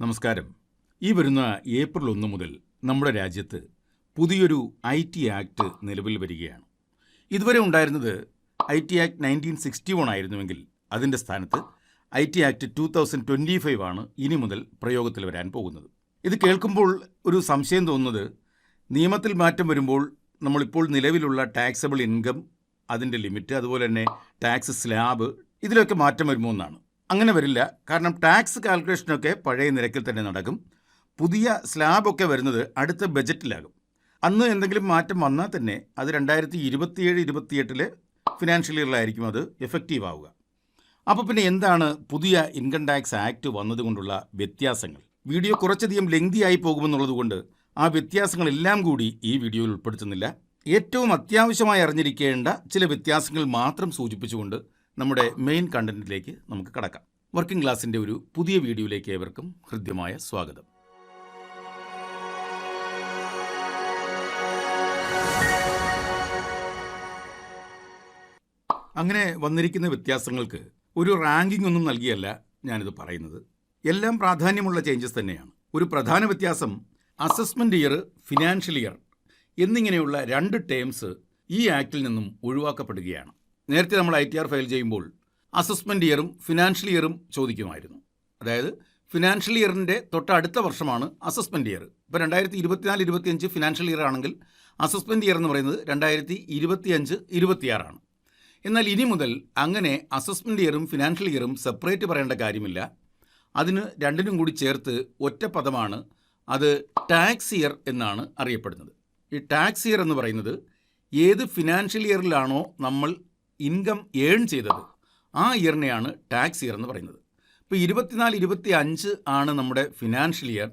നമസ്കാരം. ഈ വരുന്ന ഏപ്രിൽ 1 മുതൽ നമ്മുടെ രാജ്യത്ത് പുതിയൊരു IT ആക്ട് നിലവിൽ വരികയാണ്. ഇതുവരെ ഉണ്ടായിരുന്നത് IT ആക്ട് 1961 ആയിരുന്നുവെങ്കിൽ അതിൻ്റെ സ്ഥാനത്ത് IT ആക്ട് 2025 ആണ് ഇനി മുതൽ പ്രയോഗത്തിൽ വരാൻ പോകുന്നത്. ഇത് കേൾക്കുമ്പോൾ ഒരു സംശയം തോന്നുന്നത്, നിയമത്തിൽ മാറ്റം വരുമ്പോൾ നമ്മളിപ്പോൾ നിലവിലുള്ള ടാക്സബിൾ ഇൻകം, അതിൻ്റെ ലിമിറ്റ്, അതുപോലെ തന്നെ ടാക്സ് സ്ലാബ്, ഇതിലൊക്കെ മാറ്റം വരുമോ എന്നാണ്. അങ്ങനെ വരില്ല. കാരണം ടാക്സ് കാൽക്കുലേഷനൊക്കെ പഴയ നിരക്കിൽ തന്നെ നടക്കും. പുതിയ സ്ലാബൊക്കെ വരുന്നത് അടുത്ത ബജറ്റിലാകും. അന്ന് എന്തെങ്കിലും മാറ്റം വന്നാൽ തന്നെ അത് 2027-28 ഫിനാൻഷ്യൽ ഇയറിലായിരിക്കും അത് എഫക്റ്റീവ് ആവുക. അപ്പോൾ പിന്നെ എന്താണ് പുതിയ ഇൻകം ടാക്സ് ആക്ട് വന്നതുകൊണ്ടുള്ള വ്യത്യാസങ്ങൾ? വീഡിയോ കുറച്ചധികം ലെങ്തി ആയി പോകുമെന്നുള്ളതുകൊണ്ട് ആ വ്യത്യാസങ്ങളെല്ലാം കൂടി ഈ വീഡിയോയിൽ ഉൾപ്പെടുത്തുന്നില്ല. ഏറ്റവും അത്യാവശ്യമായി അറിഞ്ഞിരിക്കേണ്ട ചില വ്യത്യാസങ്ങൾ മാത്രം സൂചിപ്പിച്ചുകൊണ്ട് നമ്മുടെ മെയിൻ കണ്ടന്റിലേക്ക് നമുക്ക് കടക്കാം. വർക്കിംഗ് ക്ലാസിൻ്റെ ഒരു പുതിയ വീഡിയോയിലേക്ക് ഏവർക്കും ഹൃദ്യമായ സ്വാഗതം. അങ്ങനെ വന്നിരിക്കുന്ന വ്യത്യാസങ്ങൾക്ക് ഒരു റാങ്കിംഗ് ഒന്നും നൽകിയല്ല ഞാനിത് പറയുന്നത്. എല്ലാം പ്രാധാന്യമുള്ള ചേഞ്ചസ് തന്നെയാണ്. ഒരു പ്രധാന വ്യത്യാസം, അസസ്മെൻ്റ് ഇയർ, ഫിനാൻഷ്യൽ ഇയർ എന്നിങ്ങനെയുള്ള രണ്ട് ടേംസ് ഈ ആക്ടിൽ നിന്നും ഒഴിവാക്കപ്പെടുകയാണ്. നേരത്തെ നമ്മൾ ITR ഫയൽ ചെയ്യുമ്പോൾ അസസ്മെൻ്റ് ഇയറും ഫിനാൻഷ്യൽ ഇയറും ചോദിക്കുമായിരുന്നു. അതായത് ഫിനാൻഷ്യൽ ഇയറിൻ്റെ തൊട്ടടുത്ത വർഷമാണ് അസസ്മെൻ്റ് ഇയർ. ഇപ്പോൾ 2024-25 ഫിനാൻഷ്യൽ ഇയർ ആണെങ്കിൽ അസസ്മെൻ്റ് ഇയർ എന്ന് പറയുന്നത് 2025-26 ആണ്. എന്നാൽ ഇനി മുതൽ അങ്ങനെ അസസ്മെൻ്റ് ഇയറും ഫിനാൻഷ്യൽ ഇയറും സെപ്പറേറ്റ് പറയേണ്ട കാര്യമില്ല. അതിന് രണ്ടിനും കൂടി ചേർത്ത് ഒറ്റ പദമാണ്, അത് ടാക്സ് ഇയർ എന്നാണ് അറിയപ്പെടുന്നത്. ഈ ടാക്സ് ഇയർ എന്ന് പറയുന്നത് ഏത് ഫിനാൻഷ്യൽ ഇയറിലാണോ നമ്മൾ ഇൻകം ഏൺ ചെയ്തത് ആ ഇയറിനെയാണ് ടാക്സ് ഇയർ എന്ന് പറയുന്നത്. ഇപ്പോൾ 24-25 ആണ് നമ്മുടെ ഫിനാൻഷ്യൽ ഇയർ,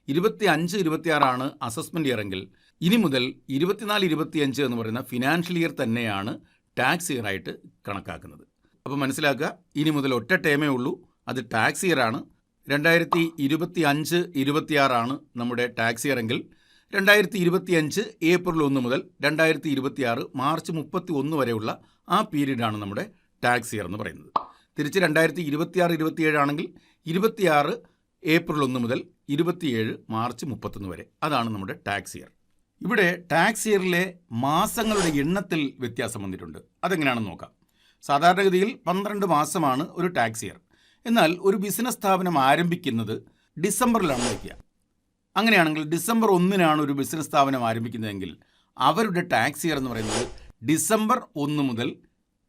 25-26 ആണ് അസസ്മെൻ്റ് ഇയർ എങ്കിൽ ഇനി മുതൽ 24-25 എന്ന് പറയുന്ന ഫിനാൻഷ്യൽ ഇയർ തന്നെയാണ് ടാക്സ് ഇയർ ആയിട്ട് കണക്കാക്കുന്നത്. അപ്പോൾ മനസ്സിലാക്കുക, ഇനി മുതൽ ഒറ്റ ടേമേ ഉള്ളൂ, അത് ടാക്സ് ഇയർ ആണ്. 2025-26 ആണ് നമ്മുടെ ടാക്സ് ഇയർ എങ്കിൽ 2025 ഏപ്രിൽ 1 മുതൽ 2026 മാർച്ച് 31 വരെയുള്ള ആ പീരീഡാണ് നമ്മുടെ ടാക്സ് ഇയർ എന്ന് പറയുന്നത്. തിരിച്ച് 2026-27 ആണെങ്കിൽ 26 ഏപ്രിൽ 1 മുതൽ 27 മാർച്ച് 31 വരെ, അതാണ് നമ്മുടെ ടാക്സ് ഇയർ. ഇവിടെ ടാക്സ് ഇയറിലെ മാസങ്ങളുടെ എണ്ണത്തിൽ വ്യത്യാസം വന്നിട്ടുണ്ട്. അതെങ്ങനെയാണെന്ന് നോക്കാം. സാധാരണഗതിയിൽ 12 മാസമാണ് ഒരു ടാക്സ് ഇയർ. എന്നാൽ ഒരു ബിസിനസ് സ്ഥാപനം ആരംഭിക്കുന്നത് ഡിസംബറിലാണ് വയ്ക്കുക. അങ്ങനെയാണെങ്കിൽ ഡിസംബർ 1 ഒരു ബിസിനസ് സ്ഥാപനം ആരംഭിക്കുന്നതെങ്കിൽ അവരുടെ ടാക്സ് ഇയർ എന്ന് പറയുന്നത് ഡിസംബർ 1 മുതൽ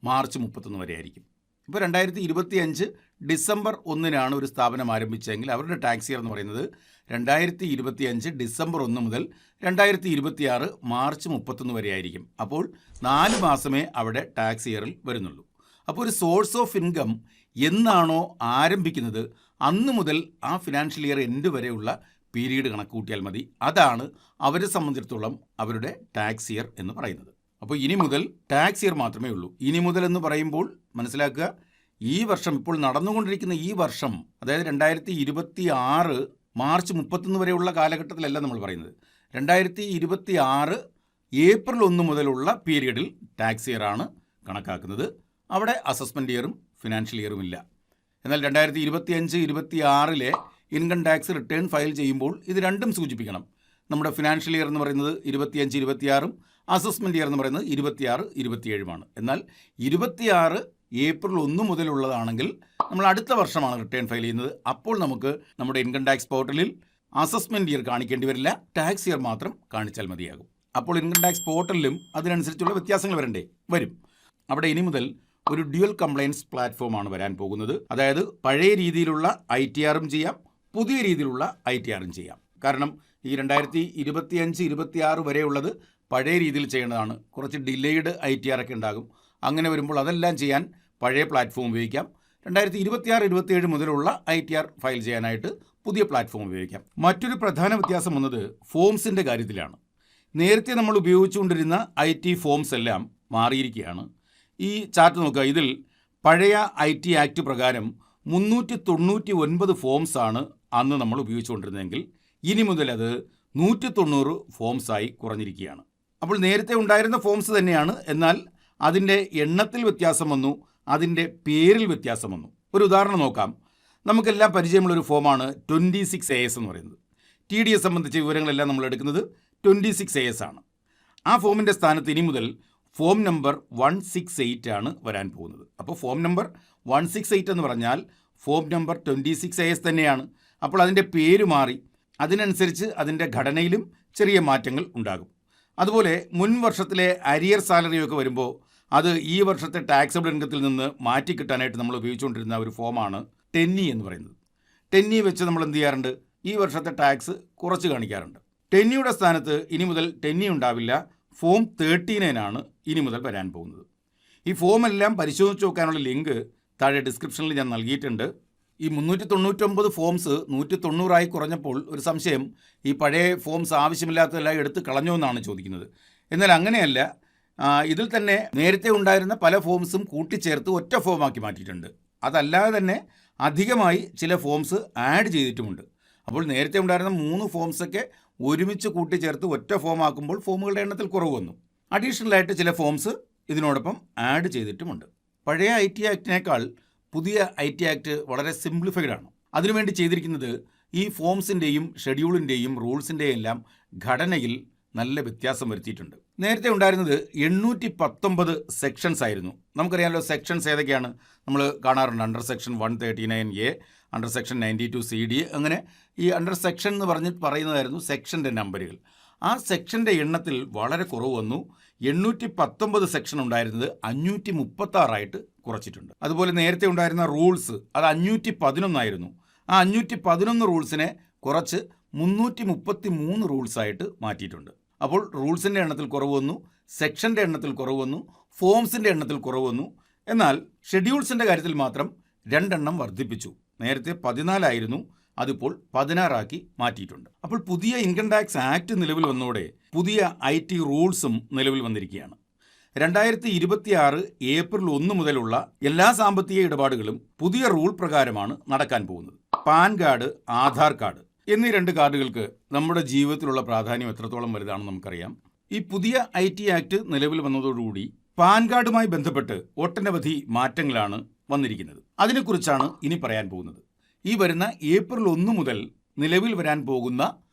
മാർച്ച് 31 വരെ ആയിരിക്കും. ഇപ്പോൾ 2025 ഡിസംബർ 1 ഒരു സ്ഥാപനം ആരംഭിച്ചെങ്കിൽ അവരുടെ ടാക്സ് ഇയർ എന്ന് പറയുന്നത് 2025 ഡിസംബർ 1 മുതൽ 2026 മാർച്ച് 31 വരെ ആയിരിക്കും. അപ്പോൾ 4 മാസമേ അവിടെ ടാക്സ് ഇയറിൽ വരുന്നുള്ളൂ. അപ്പോൾ ഒരു സോഴ്സ് ഓഫ് ഇൻകം എന്നാണോ ആരംഭിക്കുന്നത് അന്ന് മുതൽ ആ ഫിനാൻഷ്യൽ ഇയർ എൻഡ് വരെയുള്ള പീരീഡ് കണക്ക് കൂട്ടിയാൽ മതി. അതാണ് അവരെ സംബന്ധിച്ചിടത്തോളം അവരുടെ ടാക്സ് ഇയർ എന്ന് പറയുന്നത്. അപ്പോൾ ഇനി മുതൽ ടാക്സ് ഇയർ മാത്രമേ ഉള്ളൂ. ഇനി മുതൽ എന്ന് പറയുമ്പോൾ മനസ്സിലാക്കുക, ഈ വർഷം, ഇപ്പോൾ നടന്നുകൊണ്ടിരിക്കുന്ന ഈ വർഷം, അതായത് 2026 മാർച്ച് 31 വരെയുള്ള കാലഘട്ടത്തിലല്ല നമ്മൾ പറയുന്നത്. 2026 ഏപ്രിൽ 1 മുതലുള്ള പീരീഡിൽ ടാക്സ് ഇയർ ആണ് കണക്കാക്കുന്നത്. അവിടെ അസസ്മെൻ്റ് ഇയറും ഫിനാൻഷ്യൽ ഇയറും ഇല്ല. എന്നാൽ 2025-26 ഇൻകം ടാക്സ് റിട്ടേൺ ഫയൽ ചെയ്യുമ്പോൾ ഇത് രണ്ടും സൂചിപ്പിക്കണം. നമ്മുടെ ഫിനാൻഷ്യൽ ഇയർ എന്ന് പറയുന്നത് 25-26 അസസ്മെൻ്റ് ഇയർ എന്ന് പറയുന്നത് 26-27 എന്നാൽ 26 ഏപ്രിൽ 1 മുതലുള്ളതാണെങ്കിൽ നമ്മൾ അടുത്ത വർഷമാണ് റിട്ടേൺ ഫയൽ ചെയ്യുന്നത്. അപ്പോൾ നമുക്ക് നമ്മുടെ ഇൻകം ടാക്സ് പോർട്ടലിൽ അസസ്മെൻ്റ് ഇയർ കാണിക്കേണ്ടി വരില്ല, ടാക്സ് ഇയർ മാത്രം കാണിച്ചാൽ മതിയാകും. അപ്പോൾ ഇൻകം ടാക്സ് പോർട്ടലിലും അതിനനുസരിച്ചുള്ള വ്യത്യാസങ്ങൾ വരും. അവിടെ ഇനി മുതൽ ഒരു ഡ്യുവൽ കംപ്ലയൻസ് പ്ലാറ്റ്ഫോമാണ് വരാൻ പോകുന്നത്. അതായത് പഴയ രീതിയിലുള്ള ITRും ചെയ്യാം, പുതിയ രീതിയിലുള്ള ITRും ചെയ്യാം. കാരണം ഈ 2025-26 വരെയുള്ളത് പഴയ രീതിയിൽ ചെയ്യേണ്ടതാണ്. കുറച്ച് ഡിലേഡ് ITR ഒക്കെ ഉണ്ടാകും. അങ്ങനെ വരുമ്പോൾ അതെല്ലാം ചെയ്യാൻ പഴയ പ്ലാറ്റ്ഫോം ഉപയോഗിക്കാം. 2026-27 മുതലുള്ള ITR ഫയൽ ചെയ്യാനായിട്ട് പുതിയ പ്ലാറ്റ്ഫോം ഉപയോഗിക്കാം. മറ്റൊരു പ്രധാന വ്യത്യാസം വന്നത് ഫോംസിൻ്റെ കാര്യത്തിലാണ്. നേരത്തെ നമ്മൾ ഉപയോഗിച്ചുകൊണ്ടിരുന്ന IT ഫോംസ് എല്ലാം മാറിയിരിക്കുകയാണ്. ഈ ചാർട്ട് നോക്കുക. ഇതിൽ പഴയ IT ആക്ട് പ്രകാരം 399 ഫോംസാണ് അന്ന് നമ്മൾ ഉപയോഗിച്ചുകൊണ്ടിരുന്നതെങ്കിൽ ഇനി മുതൽ അത് 190 ഫോംസായി കുറഞ്ഞിരിക്കുകയാണ്. അപ്പോൾ നേരത്തെ ഉണ്ടായിരുന്ന ഫോംസ് തന്നെയാണ്, എന്നാൽ അതിൻ്റെ എണ്ണത്തിൽ വ്യത്യാസം വന്നു, അതിൻ്റെ പേരിൽ വ്യത്യാസം വന്നു. ഒരു ഉദാഹരണം നോക്കാം. നമുക്കെല്ലാം പരിചയമുള്ളൊരു ഫോമാണ് 26AS എന്ന് പറയുന്നത്. TDS സംബന്ധിച്ച വിവരങ്ങളെല്ലാം നമ്മൾ എടുക്കുന്നത് 26AS ആണ്. ആ ഫോമിൻ്റെ സ്ഥാനത്ത് ഇനി മുതൽ ഫോം നമ്പർ 168 ആണ് വരാൻ പോകുന്നത്. അപ്പോൾ ഫോം നമ്പർ 168 എന്ന് പറഞ്ഞാൽ ഫോം നമ്പർ 26AS തന്നെയാണ്. അപ്പോൾ അതിൻ്റെ പേര് മാറി, അതിനനുസരിച്ച് അതിൻ്റെ ഘടനയിലും ചെറിയ മാറ്റങ്ങൾ ഉണ്ടാകും. അതുപോലെ മുൻ വർഷത്തിലെ അരിയർ സാലറിയൊക്കെ വരുമ്പോൾ അത് ഈ വർഷത്തെ ടാക്സബിൾ ഇൻകത്തിൽ നിന്ന് മാറ്റിക്കിട്ടാനായിട്ട് നമ്മൾ ഉപയോഗിച്ചുകൊണ്ടിരുന്ന ഒരു ഫോമാണ് 10E എന്ന് പറയുന്നത്. 10E വെച്ച് നമ്മൾ എന്ത് ചെയ്യാറുണ്ട്? ഈ വർഷത്തെ ടാക്സ് കുറച്ച് കാണിക്കാറുണ്ട്. 10Eയുടെ സ്ഥാനത്ത് ഇനി മുതൽ 10E ഉണ്ടാവില്ല, ഫോം 39 ആണ് ഇനി മുതൽ വരാൻ പോകുന്നത്. ഈ ഫോമെല്ലാം പരിശോധിച്ച് നോക്കാനുള്ള ലിങ്ക് താഴെ ഡിസ്ക്രിപ്ഷനിൽ ഞാൻ നൽകിയിട്ടുണ്ട്. ഈ 399 ഫോംസ് 190 കുറഞ്ഞപ്പോൾ ഒരു സംശയം, ഈ പഴയ ഫോംസ് ആവശ്യമില്ലാത്തതെല്ലാം എടുത്ത് കളഞ്ഞോ എന്നാണ് ചോദിക്കുന്നത്. എന്നാൽ അങ്ങനെയല്ല, ഇതിൽ തന്നെ നേരത്തെ ഉണ്ടായിരുന്ന പല ഫോംസും കൂട്ടിച്ചേർത്ത് ഒറ്റ ഫോമാക്കി മാറ്റിയിട്ടുണ്ട്. അതല്ലാതെ തന്നെ അധികമായി ചില ഫോംസ് ആഡ് ചെയ്തിട്ടുമുണ്ട്. അപ്പോൾ നേരത്തെ ഉണ്ടായിരുന്ന 3 ഫോംസൊക്കെ ഒരുമിച്ച് കൂട്ടിച്ചേർത്ത് ഒറ്റ ഫോം ആക്കുമ്പോൾ ഫോമുകളുടെ എണ്ണത്തിൽ കുറവ് വന്നു. അഡീഷണലായിട്ട് ചില ഫോംസ് ഇതിനോടൊപ്പം ആഡ് ചെയ്തിട്ടുമുണ്ട്. പഴയ IT ആക്ടിനേക്കാൾ പുതിയ IT ആക്ട് വളരെ സിംപ്ലിഫൈഡ് ആണ്. അതിനുവേണ്ടി ചെയ്തിരിക്കുന്നത് ഈ ഫോംസിൻ്റെയും ഷെഡ്യൂളിൻ്റെയും റൂൾസിൻ്റെയും എല്ലാം ഘടനയിൽ നല്ല വ്യത്യാസം വരുത്തിയിട്ടുണ്ട്. നേരത്തെ ഉണ്ടായിരുന്നത് 819 സെക്ഷൻസ് ആയിരുന്നു. നമുക്കറിയാമല്ലോ സെക്ഷൻസ് ഏതൊക്കെയാണ് നമ്മൾ കാണാറുണ്ട്. Under section 139A, under section 92CD, അങ്ങനെ ഈ അണ്ടർ സെക്ഷൻ എന്ന് പറയുന്നതായിരുന്നു സെക്ഷൻ്റെ നമ്പറുകൾ. ആ സെക്ഷൻ്റെ എണ്ണത്തിൽ വളരെ കുറവ് വന്നു. 819 സെക്ഷൻ ഉണ്ടായിരുന്നത് 536 കുറച്ചിട്ടുണ്ട്. അതുപോലെ നേരത്തെ ഉണ്ടായിരുന്ന റൂൾസ് അത് 511 ആയിരുന്നു. ആ 511 റൂൾസിനെ കുറച്ച് 333 റൂൾസായിട്ട് മാറ്റിയിട്ടുണ്ട്. അപ്പോൾ റൂൾസിൻ്റെ എണ്ണത്തിൽ കുറവ് വന്നു, സെക്ഷൻ്റെ എണ്ണത്തിൽ കുറവ് വന്നു, ഫോംസിൻ്റെ എണ്ണത്തിൽ കുറവ് വന്നു. എന്നാൽ ഷെഡ്യൂൾസിൻ്റെ കാര്യത്തിൽ മാത്രം 2 എണ്ണം വർദ്ധിപ്പിച്ചു. നേരത്തെ 14 ആയിരുന്നു, അതിപ്പോൾ 16 മാറ്റിയിട്ടുണ്ട്. അപ്പോൾ പുതിയ ഇൻകം ടാക്സ് ആക്ട് നിലവിൽ വന്നതോടെ പുതിയ IT റൂൾസും നിലവിൽ വന്നിരിക്കുകയാണ്. 2026 ഏപ്രിൽ 1 മുതലുള്ള എല്ലാ സാമ്പത്തിക ഇടപാടുകളും പുതിയ റൂൾ പ്രകാരമാണ് നടക്കാൻ പോകുന്നത്. പാൻ കാർഡ്, ആധാർ കാർഡ് എന്നീ 2 കാർഡുകൾക്ക് നമ്മുടെ ജീവിതത്തിലുള്ള പ്രാധാന്യം എത്രത്തോളം വലുതാണെന്ന് നമുക്കറിയാം. ഈ പുതിയ IT ആക്ട് നിലവിൽ വന്നതോടുകൂടി പാൻ കാർഡുമായി ബന്ധപ്പെട്ട് ഒട്ടനവധി മാറ്റങ്ങളാണ് വന്നിരിക്കുന്നത്. അതിനെക്കുറിച്ചാണ് ഇനി പറയാൻ പോകുന്നത്. ഈ വരുന്ന ഏപ്രിൽ 1 മുതൽ നിലവിൽ വരാൻ പോകുന്ന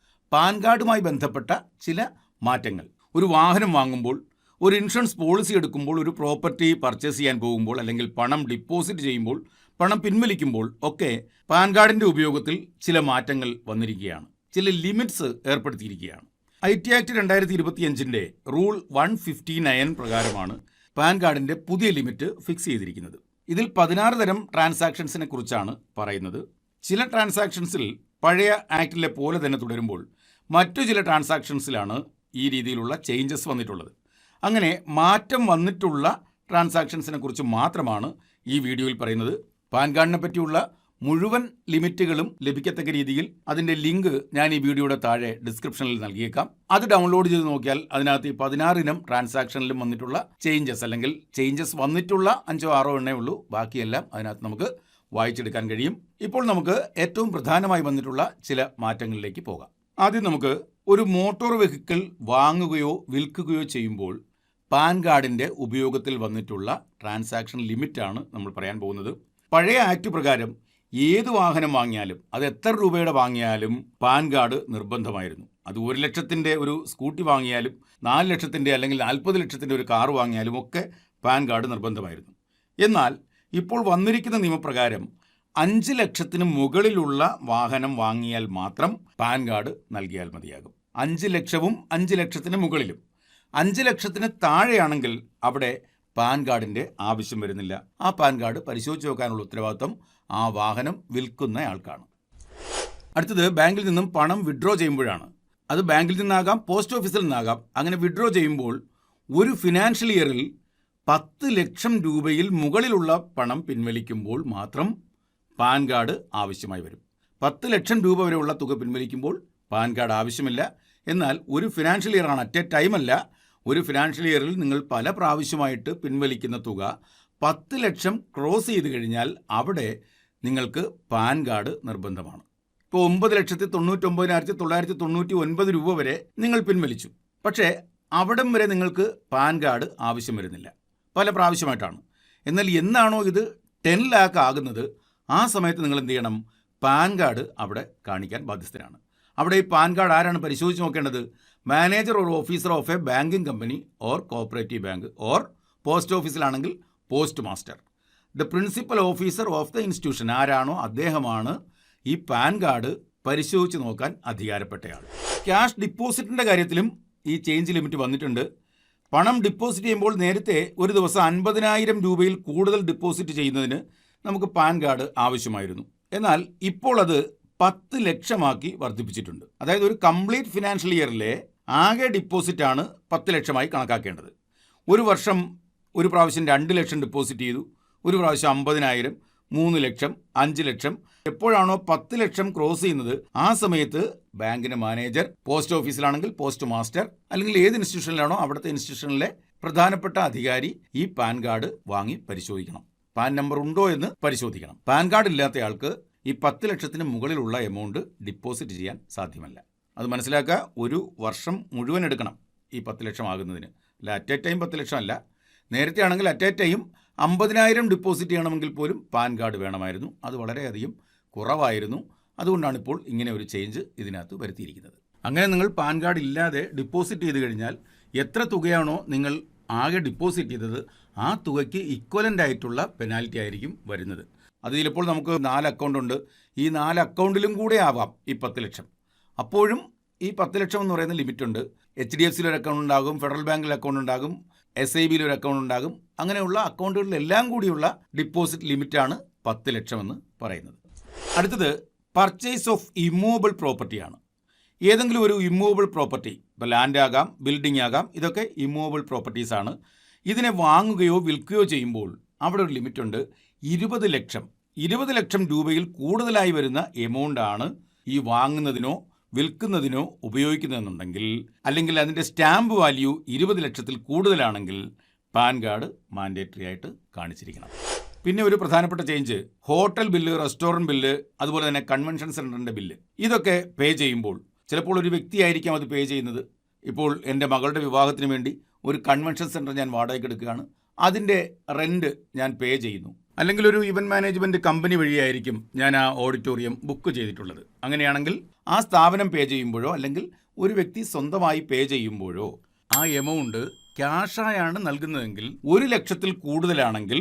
പാൻ കാർഡുമായി ബന്ധപ്പെട്ട ചില മാറ്റങ്ങൾ. ഒരു വാഹനം വാങ്ങുമ്പോൾ, ഒരു ഇൻഷുറൻസ് പോളിസി എടുക്കുമ്പോൾ, ഒരു പ്രോപ്പർട്ടി പർച്ചേസ് ചെയ്യാൻ പോകുമ്പോൾ, അല്ലെങ്കിൽ പണം ഡിപ്പോസിറ്റ് ചെയ്യുമ്പോൾ, പണം പിൻവലിക്കുമ്പോൾ ഒക്കെ പാൻ കാർഡിൻ്റെ ഉപയോഗത്തിൽ ചില മാറ്റങ്ങൾ വന്നിരിക്കുകയാണ്. ചില ലിമിറ്റ്സ് ഏർപ്പെടുത്തിയിരിക്കുകയാണ്. IT ആക്ട് 2025 റൂൾ 159 പ്രകാരമാണ് പാൻ കാർഡിൻ്റെ പുതിയ ലിമിറ്റ് ഫിക്സ് ചെയ്തിരിക്കുന്നത്. ഇതിൽ 16 തരം ട്രാൻസാക്ഷൻസിനെ കുറിച്ചാണ് പറയുന്നത്. ചില ട്രാൻസാക്ഷൻസിൽ പഴയ ആക്ടിലെ പോലെ തന്നെ തുടരുമ്പോൾ മറ്റു ചില ട്രാൻസാക്ഷൻസിലാണ് ഈ രീതിയിലുള്ള ചേഞ്ചസ് വന്നിട്ടുള്ളത്. അങ്ങനെ മാറ്റം വന്നിട്ടുള്ള ട്രാൻസാക്ഷൻസിനെ കുറിച്ച് മാത്രമാണ് ഈ വീഡിയോയിൽ പറയുന്നത്. പാൻ കാർഡിനെ പറ്റിയുള്ള മുഴുവൻ ലിമിറ്റുകളും ലഭിക്കത്തക്ക രീതിയിൽ അതിൻ്റെ ലിങ്ക് ഞാൻ ഈ വീഡിയോയുടെ താഴെ ഡിസ്ക്രിപ്ഷനിൽ നൽകിയേക്കാം. അത് ഡൗൺലോഡ് ചെയ്ത് നോക്കിയാൽ അതിനകത്ത് ഈ 16 ഇനം ട്രാൻസാക്ഷനിലും വന്നിട്ടുള്ള ചേഞ്ചസ്, അല്ലെങ്കിൽ ചേഞ്ചസ് വന്നിട്ടുള്ള 5-6 എണ്ണേ ഉള്ളൂ, ബാക്കിയെല്ലാം അതിനകത്ത് നമുക്ക് വായിച്ചെടുക്കാൻ കഴിയും. ഇപ്പോൾ നമുക്ക് ഏറ്റവും പ്രധാനമായി വന്നിട്ടുള്ള ചില മാറ്റങ്ങളിലേക്ക് പോകാം. ആദ്യം നമുക്ക് ഒരു മോട്ടോർ വെഹിക്കിൾ വാങ്ങുകയോ വിൽക്കുകയോ ചെയ്യുമ്പോൾ പാൻ കാർഡിൻ്റെ ഉപയോഗത്തിൽ വന്നിട്ടുള്ള ട്രാൻസാക്ഷൻ ലിമിറ്റാണ് നമ്മൾ പറയാൻ പോകുന്നത്. പഴയ ആക്ട് പ്രകാരം ഏത് വാഹനം വാങ്ങിയാലും, അത് എത്ര രൂപയുടെ വാങ്ങിയാലും പാൻ കാർഡ് നിർബന്ധമായിരുന്നു. അത് 1 ലക്ഷത്തിൻ്റെ ഒരു സ്കൂട്ടി വാങ്ങിയാലും, 4 ലക്ഷത്തിൻ്റെ അല്ലെങ്കിൽ 40 ലക്ഷത്തിൻ്റെ ഒരു കാർ വാങ്ങിയാലും ഒക്കെ പാൻ കാർഡ് നിർബന്ധമായിരുന്നു. എന്നാൽ ഇപ്പോൾ വന്നിരിക്കുന്ന നിയമപ്രകാരം 5 ലക്ഷത്തിന് മുകളിലുള്ള വാഹനം വാങ്ങിയാൽ മാത്രം പാൻ കാർഡ് നൽകിയാൽ മതിയാകും. 5 ലക്ഷവും 5 ലക്ഷത്തിന് മുകളിലും. 5 ലക്ഷത്തിന് താഴെയാണെങ്കിൽ അവിടെ പാൻ കാർഡിൻ്റെ ആവശ്യം വരുന്നില്ല. ആ പാൻ കാർഡ് പരിശോധിച്ച് നോക്കാനുള്ള ഉത്തരവാദിത്വം ആ വാഹനം വിൽക്കുന്ന ആൾക്കാണ്. അടുത്തത് ബാങ്കിൽ നിന്നും പണം വിഡ്രോ ചെയ്യുമ്പോഴാണ്. അത് ബാങ്കിൽ നിന്നാകാം, പോസ്റ്റ് ഓഫീസിൽ നിന്നാകാം. അങ്ങനെ വിഡ്രോ ചെയ്യുമ്പോൾ ഒരു ഫിനാൻഷ്യൽ ഇയറിൽ 10 ലക്ഷം രൂപയിൽ മുകളിലുള്ള പണം പിൻവലിക്കുമ്പോൾ മാത്രം പാൻ കാർഡ് ആവശ്യമായി വരും. 10 ലക്ഷം രൂപ വരെയുള്ള തുക പിൻവലിക്കുമ്പോൾ പാൻ കാർഡ് ആവശ്യമില്ല. എന്നാൽ ഒരു ഫിനാൻഷ്യൽ ഇയറാണ്, അറ്റ് എ ടൈം അല്ല. ഒരു ഫിനാൻഷ്യൽ ഇയറിൽ നിങ്ങൾ പല പ്രാവശ്യമായിട്ട് പിൻവലിക്കുന്ന തുക 10 ലക്ഷം ക്രോസ് ചെയ്ത് കഴിഞ്ഞാൽ അവിടെ നിങ്ങൾക്ക് പാൻ കാർഡ് നിർബന്ധമാണ്. ഇപ്പോൾ 9,99,999 രൂപ വരെ നിങ്ങൾ പിൻവലിച്ചു. പക്ഷേ അവിടം വരെ നിങ്ങൾക്ക് പാൻ കാർഡ് ആവശ്യം വരുന്നില്ല, പല പ്രാവശ്യമായിട്ടാണ്. എന്നാൽ എന്നാണോ ഇത് 10 ലാക്ക് ആകുന്നത് ആ സമയത്ത് നിങ്ങൾ എന്ത് ചെയ്യണം? പാൻ കാർഡ് അവിടെ കാണിക്കാൻ ബാധ്യസ്ഥരാണ്. അവിടെ ഈ പാൻ കാർഡ് ആരാണ് പരിശോധിച്ച് നോക്കേണ്ടത്? Manager or officer of a banking company or cooperative bank or post ഓഫീസിലാണെങ്കിൽ post master. The principal officer of the institution ആരാണോ അദ്ദേഹമാണ് ഈ പാൻ കാർഡ് പരിശോധിച്ച് നോക്കാൻ അധികാരപ്പെട്ടയാൾ. ക്യാഷ് ഡിപ്പോസിറ്റിൻ്റെ കാര്യത്തിലും ഈ ചേഞ്ച് ലിമിറ്റ് വന്നിട്ടുണ്ട്. പണം ഡിപ്പോസിറ്റ് ചെയ്യുമ്പോൾ നേരത്തെ ഒരു ദിവസം 50,000 രൂപയിൽ കൂടുതൽ ഡിപ്പോസിറ്റ് ചെയ്യുന്നതിന് നമുക്ക് പാൻ കാർഡ് ആവശ്യമായിരുന്നു. എന്നാൽ ഇപ്പോൾ അത് 10 ലക്ഷമാക്കി വർദ്ധിപ്പിച്ചിട്ടുണ്ട്. അതായത് ഒരു കംപ്ലീറ്റ് ഫിനാൻഷ്യൽ ഇയറിലെ ആകെ ഡിപ്പോസിറ്റാണ് 10 ലക്ഷമായി കണക്കാക്കേണ്ടത്. ഒരു വർഷം ഒരു പ്രാവശ്യം 2 ലക്ഷം ഡിപ്പോസിറ്റ് ചെയ്തു, ഒരു പ്രാവശ്യം 50,000, 3 ലക്ഷം, 5 ലക്ഷം. എപ്പോഴാണോ 10 ലക്ഷം ക്രോസ് ചെയ്യുന്നത് ആ സമയത്ത് ബാങ്കിന്റെ മാനേജർ, പോസ്റ്റ് ഓഫീസിലാണെങ്കിൽ പോസ്റ്റ് മാസ്റ്റർ, അല്ലെങ്കിൽ ഏത് ഇൻസ്റ്റിറ്റ്യൂഷനിലാണോ അവിടുത്തെ ഇൻസ്റ്റിറ്റ്യൂഷനിലെ പ്രധാനപ്പെട്ട അധികാരി ഈ പാൻ കാർഡ് വാങ്ങി പരിശോധിക്കണം. പാൻ നമ്പർ ഉണ്ടോ എന്ന് പരിശോധിക്കണം. പാൻ കാർഡ് ഇല്ലാത്തയാൾക്ക് ഈ 10 ലക്ഷത്തിന് മുകളിലുള്ള എമൗണ്ട് ഡിപ്പോസിറ്റ് ചെയ്യാൻ സാധ്യമല്ല. അത് മനസ്സിലാക്കുക. ഒരു വർഷം മുഴുവൻ എടുക്കണം ഈ 10 ലക്ഷം ആകുന്നതിന്. അല്ല അറ്റ് എ ടൈം 10 ലക്ഷം അല്ല. നേരത്തെ ആണെങ്കിൽ അറ്റ് എ ടൈം 50,000 ഡിപ്പോസിറ്റ് ചെയ്യണമെങ്കിൽ പോലും പാൻ കാർഡ് വേണമായിരുന്നു. അത് വളരെയധികം കുറവായിരുന്നു. അതുകൊണ്ടാണ് ഇപ്പോൾ ഇങ്ങനെ ഒരു ചേഞ്ച് ഇതിനകത്ത് വരുത്തിയിരിക്കുന്നത്. അങ്ങനെ നിങ്ങൾ പാൻ കാർഡ് ഇല്ലാതെ ഡിപ്പോസിറ്റ് ചെയ്ത് കഴിഞ്ഞാൽ എത്ര തുകയാണോ നിങ്ങൾ ആകെ ഡിപ്പോസിറ്റ് ചെയ്തത് ആ തുകയ്ക്ക് ഇക്വലൻ്റ് ആയിട്ടുള്ള പെനാൽറ്റി ആയിരിക്കും വരുന്നത്. അത് ചിലപ്പോൾ നമുക്ക് 4 അക്കൗണ്ട് ഉണ്ട്. ഈ 4 അക്കൗണ്ടിലും കൂടെ ആവാം ഈ 10 ലക്ഷം. അപ്പോഴും ഈ 10 ലക്ഷം എന്ന് പറയുന്ന ലിമിറ്റ് ഉണ്ട്. HDFCയിൽ ഒരു അക്കൗണ്ട് ഉണ്ടാകും, ഫെഡറൽ ബാങ്കിൽ അക്കൗണ്ട് ഉണ്ടാകും, SIBയിൽ ഒരു അക്കൗണ്ട് ഉണ്ടാകും. അങ്ങനെയുള്ള അക്കൗണ്ടുകളിലെല്ലാം കൂടിയുള്ള ഡിപ്പോസിറ്റ് ലിമിറ്റാണ് 10 ലക്ഷം എന്ന് പറയുന്നത്. അടുത്തത് പർച്ചേസ് ഓഫ് ഇമ്മൂവബിൾ പ്രോപ്പർട്ടിയാണ്. ഏതെങ്കിലും ഒരു ഇമ്മൂവബിൾ പ്രോപ്പർട്ടി, ഇപ്പോൾ ലാൻഡ് ആകാം, ബിൽഡിംഗ് ആകാം, ഇതൊക്കെ ഇമ്മൂവബിൾ പ്രോപ്പർട്ടീസാണ്. ഇതിനെ വാങ്ങുകയോ വിൽക്കുകയോ ചെയ്യുമ്പോൾ അവിടെ ഒരു ലിമിറ്റ് ഉണ്ട്. 20 ലക്ഷം. 20 ലക്ഷം രൂപയിൽ കൂടുതലായി വരുന്ന എമൗണ്ടാണ് ഈ വാങ്ങുന്നതിനോ വിൽക്കുന്നതിനോ ഉപയോഗിക്കുന്നതെന്നുണ്ടെങ്കിൽ, അല്ലെങ്കിൽ അതിൻ്റെ സ്റ്റാമ്പ് വാല്യൂ 20 ലക്ഷത്തിൽ കൂടുതലാണെങ്കിൽ പാൻ കാർഡ് മാൻഡേറ്ററി ആയിട്ട് കാണിച്ചിരിക്കണം. പിന്നെ ഒരു പ്രധാനപ്പെട്ട change, hotel bill, restaurant bill, അതുപോലെ തന്നെ കൺവെൻഷൻ സെൻറ്ററിൻ്റെ ബില്ല്, ഇതൊക്കെ പേ ചെയ്യുമ്പോൾ ചിലപ്പോൾ ഒരു വ്യക്തിയായിരിക്കാം അത് പേ ചെയ്യുന്നത്. ഇപ്പോൾ എൻ്റെ മകളുടെ വിവാഹത്തിന് വേണ്ടി ഒരു കൺവെൻഷൻ സെൻറ്റർ ഞാൻ വാടകയ്ക്ക് എടുക്കുകയാണ്. അതിൻ്റെ റെൻറ്റ് ഞാൻ പേ ചെയ്യുന്നു. അല്ലെങ്കിൽ ഒരു ഇവൻറ്റ് മാനേജ്മെൻറ്റ് കമ്പനി വഴിയായിരിക്കും ഞാൻ ആ ഓഡിറ്റോറിയം ബുക്ക് ചെയ്തിട്ടുള്ളത്. അങ്ങനെയാണെങ്കിൽ ആ സ്ഥാപനം പേ ചെയ്യുമ്പോഴോ അല്ലെങ്കിൽ ഒരു വ്യക്തി സ്വന്തമായി പേ ചെയ്യുമ്പോഴോ ആ എമൗണ്ട് ക്യാഷായാണ് നൽകുന്നതെങ്കിൽ 1 ലക്ഷത്തിൽ കൂടുതലാണെങ്കിൽ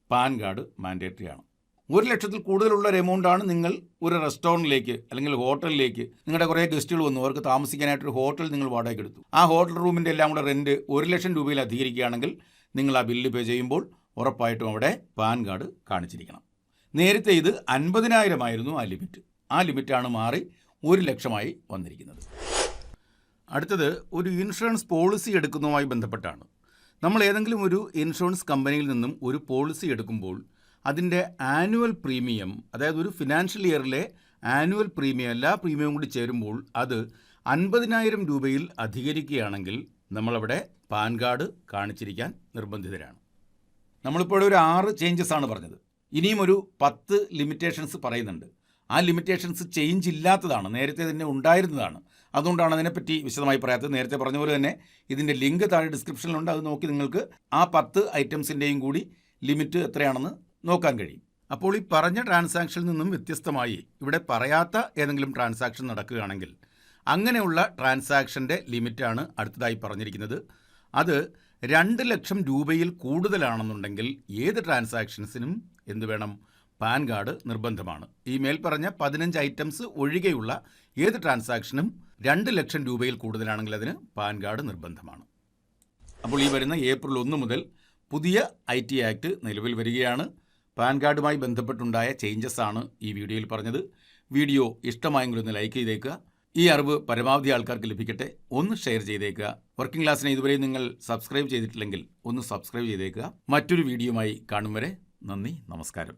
പാൻ കാർഡ് മാൻഡേറ്ററി ആണ്. 1 ലക്ഷത്തിൽ കൂടുതലുള്ള ഒരു എമൗണ്ടാണ് നിങ്ങൾ ഒരു റെസ്റ്റോറൻറ്റിലേക്ക് അല്ലെങ്കിൽ ഹോട്ടലിലേക്ക്, നിങ്ങളുടെ കുറേ ഗസ്റ്റുകൾ വന്നു, അവർക്ക് താമസിക്കാനായിട്ടൊരു ഹോട്ടൽ നിങ്ങൾ വാടകയ്ക്ക് എടുത്തു. ആ ഹോട്ടൽ റൂമിൻ്റെ എല്ലാം കൂടെ റെൻറ്റ് 1 ലക്ഷം രൂപയിൽ അധികരിക്കുകയാണെങ്കിൽ നിങ്ങൾ ആ ബില്ല് പേ ചെയ്യുമ്പോൾ ഉറപ്പായിട്ടും അവിടെ പാൻ കാർഡ് കാണിച്ചിരിക്കണം. നേരത്തെ ഇത് 50,000 ആയിരുന്നു ആ ലിമിറ്റ്. ആ ലിമിറ്റാണ് മാറി 1 ലക്ഷമായി വന്നിരിക്കുന്നത്. അടുത്തത് ഒരു ഇൻഷുറൻസ് പോളിസി എടുക്കുന്നതുമായി ബന്ധപ്പെട്ടാണ്. നമ്മൾ ഏതെങ്കിലും ഒരു ഇൻഷുറൻസ് കമ്പനിയിൽ നിന്നും ഒരു പോളിസി എടുക്കുമ്പോൾ അതിൻ്റെ ആനുവൽ പ്രീമിയം, അതായത് ഒരു ഫിനാൻഷ്യൽ ഇയറിലെ ആനുവൽ പ്രീമിയം, എല്ലാ പ്രീമിയവും കൂടി ചേരുമ്പോൾ അത് 50,000 രൂപയിൽ അധികരിക്കുകയാണെങ്കിൽ നമ്മളവിടെ പാൻ കാർഡ് കാണിച്ചിരിക്കാൻ നിർബന്ധിതരാണ്. നമ്മളിപ്പോൾ ഒരു 6 ചേഞ്ചസ് ആണ് പറഞ്ഞത്. ഇനിയും ഒരു 10 ലിമിറ്റേഷൻസ് പറയുന്നുണ്ട്. ആ ലിമിറ്റേഷൻസ് ചേഞ്ച് ഇല്ലാത്തതാണ്, നേരത്തെ തന്നെ ഉണ്ടായിരുന്നതാണ്. അതുകൊണ്ടാണ് അതിനെപ്പറ്റി വിശദമായി പറയാത്തത്. നേരത്തെ പറഞ്ഞ പോലെ തന്നെ ഇതിൻ്റെ ലിങ്ക് താഴെ ഡിസ്ക്രിപ്ഷനിലുണ്ട്. അത് നോക്കി നിങ്ങൾക്ക് ആ 10 ഐറ്റംസിൻ്റെയും കൂടി ലിമിറ്റ് എത്രയാണെന്ന് നോക്കാൻ കഴിയും. അപ്പോൾ ഈ പറഞ്ഞ ട്രാൻസാക്ഷനിൽ നിന്നും വ്യത്യസ്തമായി ഇവിടെ പറയാത്ത ഏതെങ്കിലും ട്രാൻസാക്ഷൻ നടക്കുകയാണെങ്കിൽ അങ്ങനെയുള്ള ട്രാൻസാക്ഷൻ്റെ ലിമിറ്റാണ് അടുത്തതായി പറഞ്ഞിരിക്കുന്നത്. അത് 2 ലക്ഷം രൂപയിൽ കൂടുതലാണെന്നുണ്ടെങ്കിൽ ഏത് ട്രാൻസാക്ഷൻസിനും എന്ത് വേണം? പാൻ കാർഡ് നിർബന്ധമാണ്. ഈ മേൽ പറഞ്ഞ 15 ഐറ്റംസ് ഒഴികെയുള്ള ഏത് ട്രാൻസാക്ഷനും 2 ലക്ഷം രൂപയിൽ കൂടുതലാണെങ്കിൽ അതിന് പാൻ കാർഡ് നിർബന്ധമാണ്. അപ്പോൾ ഈ വരുന്ന ഏപ്രിൽ 1 മുതൽ പുതിയ IT ആക്ട് നിലവിൽ വരികയാണ്. പാൻ കാർഡുമായി ബന്ധപ്പെട്ടുണ്ടായ ചേഞ്ചസ് ആണ് ഈ വീഡിയോയിൽ പറഞ്ഞത്. വീഡിയോ ഇഷ്ടമായെങ്കിൽ ഒന്ന് ലൈക്ക് ചെയ്തേക്കുക. ഈ അറിവ് പരമാവധി ആൾക്കാർക്ക് ലഭിക്കട്ടെ. ഒന്ന് ഷെയർ ചെയ്തേക്കുക. വർക്കിംഗ് ക്ലാസ്സിനെ ഇതുവരെ നിങ്ങൾ സബ്സ്ക്രൈബ് ചെയ്തിട്ടില്ലെങ്കിൽ ഒന്ന് സബ്സ്ക്രൈബ് ചെയ്തേക്കുക. മറ്റൊരു വീഡിയോയുമായി കാണും വരെ നന്ദി, നമസ്കാരം.